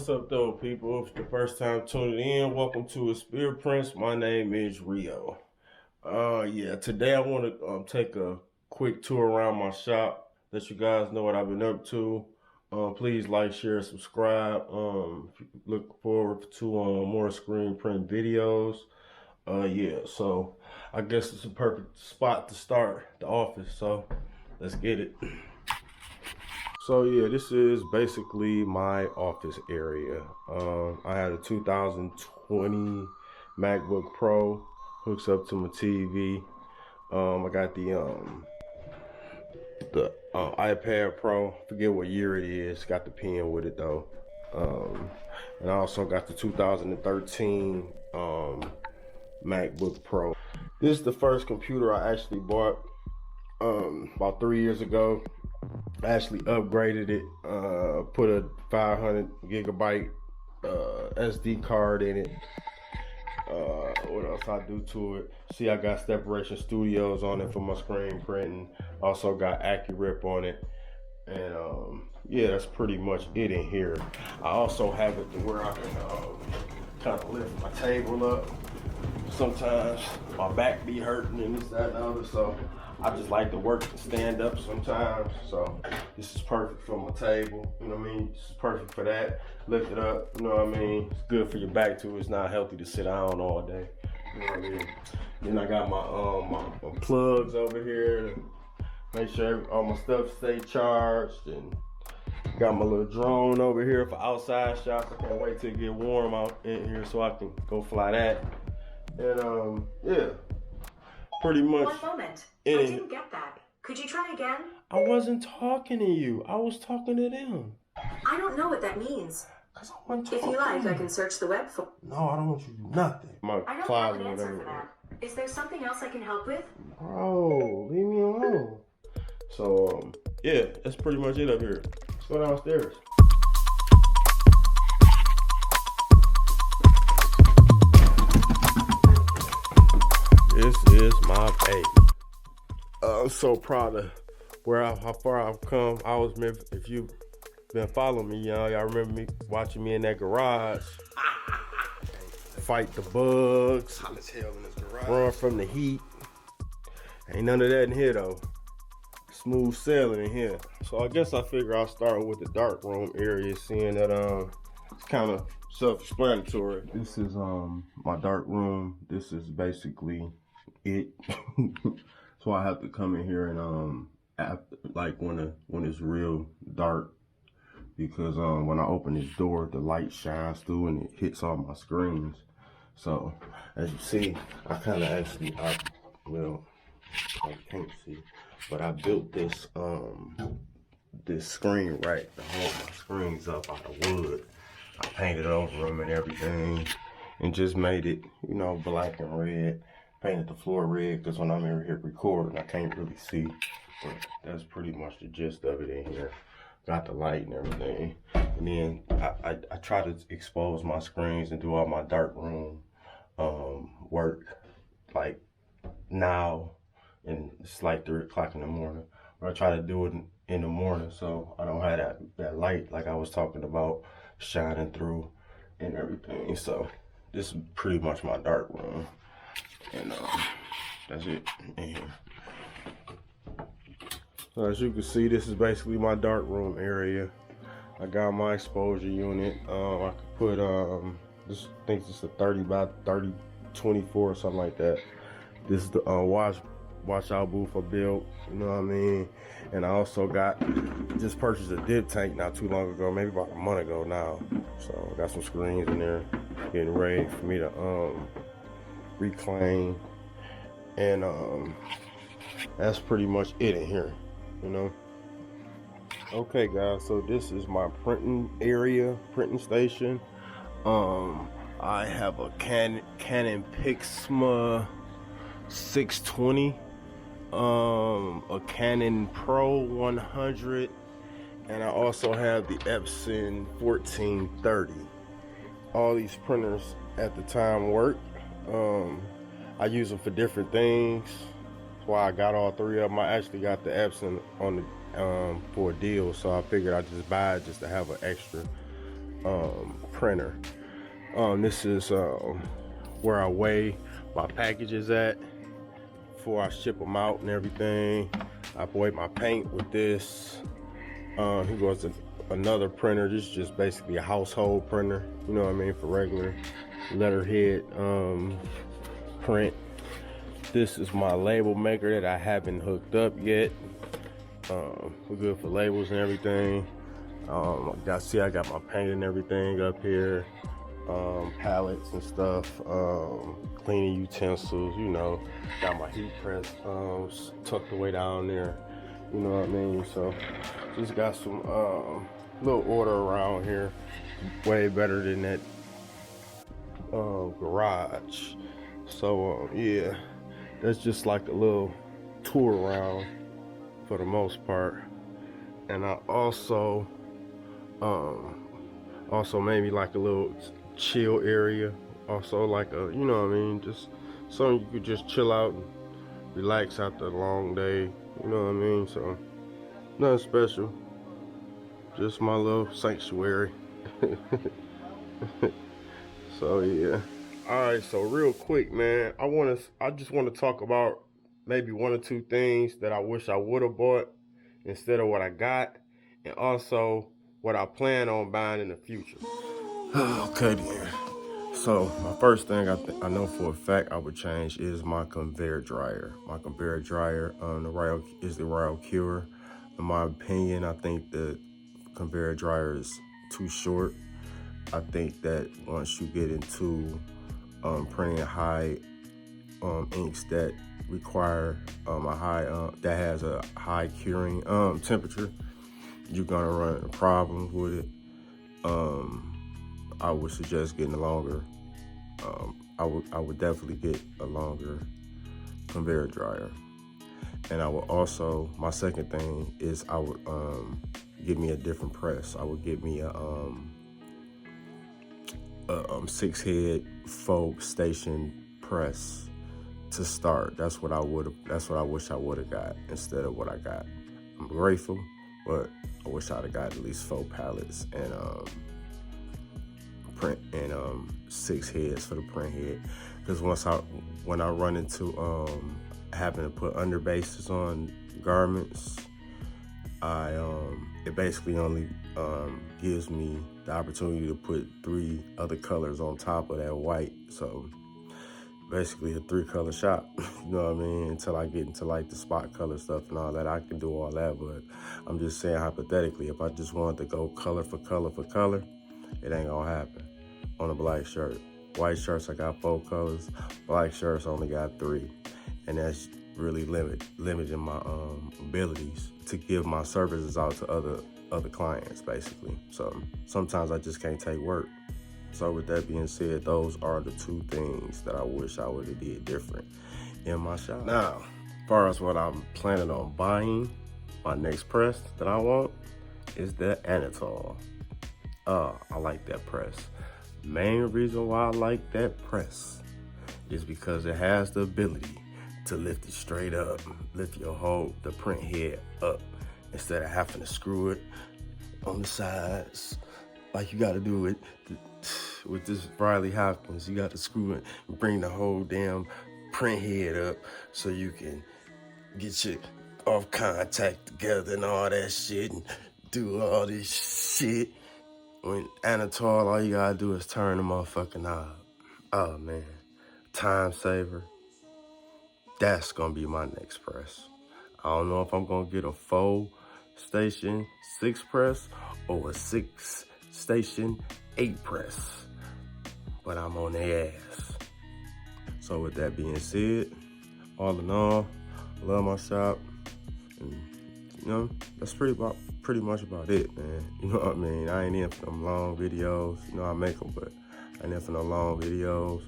What's up though, people? If it's the first time tuning in, welcome to Spirit Prince. My name is Rio. Today I want to take a quick tour around my shop, let you guys know what I've been up to. Please like, share, subscribe. Look forward to more screen print videos. So I guess it's a perfect spot to start the office, so let's get it. So yeah, this is basically my office area. I had a 2020 MacBook Pro, hooks up to my TV. I got the iPad Pro, forget what year it is, got the pen with it though. And I also got the 2013 MacBook Pro. This is the first computer I actually bought about 3 years ago. I actually upgraded it, put a 500 gigabyte SD card in it. What else I do to it? See, I got Separation Studios on it for my screen printing. Also got AccuRip on it. And yeah, that's pretty much it in here. I also have it to where I can kind of lift my table up. Sometimes my back be hurting and this, that, and the other, so I just like to work and stand up sometimes. So this is perfect for my table, you know what I mean? This is perfect for that. Lift it up, you know what I mean? It's good for your back too. It's not healthy to sit down all day, you know what I mean? Then I got my plugs over here to make sure all my stuff stay charged, and got my little drone over here for outside shots. I can't wait till it get warm out in here so I can go fly that. And yeah, pretty much. One moment. I didn't get that. Could you try again? I wasn't talking to you. I was talking to them. I don't know what that means. Cause I wasn't talking. If you like, I can search the web for. No, I don't want you to do nothing. My I don't closet, have an answer whatever. for that. Is there something else I can help with? Bro, leave me alone. So yeah, that's pretty much it up here. Let's go downstairs. This is my baby. I'm so proud of how far I've come. If you've been following me, y'all remember me watching me in that garage, fight the bugs, Hot as hell in this garage. run from the heat. Ain't none of that in here though. Smooth sailing in here. So I guess I figure I'll start with the dark room area, seeing that it's kind of self-explanatory. This is my dark room. This is basically it. So I have to come in here and like when it's real dark, because when I open this door, the light shines through and it hits all my screens. So as you see, I kind of actually I can't see, but I built this this screen rack to hold my screens up out of wood. I painted over them and everything, and just made it, you know, black and red. Painted the floor red because when I'm in here recording, I can't really see. But that's pretty much the gist of it in here. Got the light and everything. And then I try to expose my screens and do all my dark room work like now. And it's like 3 o'clock in the morning. But I try to do it in the morning so I don't have that light like I was talking about shining through and everything. So this is pretty much my dark room. And that's it in here. So as you can see, this is basically my dark room area. I got my exposure unit. I could put this, I think it's a 30 by 30, 24 or something like that. This is the wash out booth I built, you know what I mean? And I also just purchased a dip tank not too long ago, maybe about a month ago now. So I got some screens in there, getting ready for me to reclaim. And that's pretty much it in here, you know. Okay guys, so this is my printing area, printing station. I have a Canon Pixma 620, a Canon Pro 100, and I also have the Epson 1430. All these printers at the time work. I use them for different things. That's why I got all 3 of them. I actually got the Epson on the for a deal, so I figured I'd just buy it just to have an extra. printer. This is where I weigh my packages at before I ship them out and everything. I weigh my paint with this. Here goes another printer. This is just basically a household printer, you know what I mean, for regular letterhead print. This is my label maker that I haven't hooked up yet. We're good for labels and everything. I got my paint and everything up here, palettes and stuff, cleaning utensils, you know, got my heat press tucked away down there, you know what I mean. So just got some little order around here, way better than that garage. So yeah, that's just like a little tour around for the most part. And I also maybe like a little chill area, also like a, you know what I mean, just something you could just chill out and relax after a long day, you know what I mean. So nothing special, just my little sanctuary. So yeah. All right, so real quick, man, I just want to talk about maybe one or two things that I wish I would have bought instead of what I got, and also what I plan on buying in the future. Okay then. So my first thing I know for a fact I would change is my conveyor dryer. My conveyor dryer is the Royal Cure. In my opinion, I think the conveyor dryer is too short. I think that once you get into printing high inks that require that has a high curing temperature, you're gonna run into problems with it. I would suggest getting a longer. I would definitely get a longer conveyor dryer, and I would also, my second thing is I would get me a different press. I would get me a 6-head Folk station press to start. That's what I wish I would have got instead of what I got. I'm grateful, but I wish I'd have got at least 4 pallets and print and 6 heads for the print head. Because when I run into having to put underbases on garments, it basically only gives me the opportunity to put 3 other colors on top of that white. So basically a 3-color shop, you know what I mean? Until I get into like the spot color stuff and all that, I can do all that. But I'm just saying, hypothetically, if I just wanted to go color for color for color, it ain't gonna happen on a black shirt. White shirts, I got 4 colors. Black shirts, only got 3. And that's really limiting my abilities to give my services out to other clients, basically. So sometimes I just can't take work. So with that being said, those are the 2 things that I wish I would have did different in my shop. Now, as far as what I'm planning on buying, my next press that I want is the Anatol. I like that press. Main reason why I like that press is because it has the ability to lift it straight up, lift the print head up, instead of having to screw it on the sides like you got to do it with this Riley-Hopkins. You got to screw it and bring the whole damn print head up so you can get your off contact together and all that shit and do all this shit. When Anatol, all you gotta do is turn the motherfucking knob. Oh man, time saver. That's gonna be my next press. I don't know if I'm gonna get a 4-station 6 press or a 6-station 8 press, but I'm on their ass. So with that being said, all in all, I love my shop, and you know, that's pretty much about it, man. You know what I mean? I ain't in for them long videos. You know, I make them, but I ain't in for no long videos.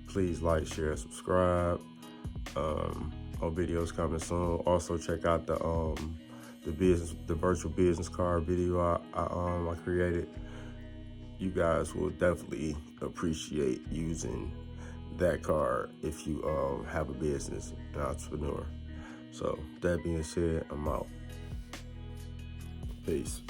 Please like, share, subscribe. More videos coming soon. Also check out the virtual business card video I created. You guys will definitely appreciate using that card if you have a business, an entrepreneur. So that being said, I'm out. Peace.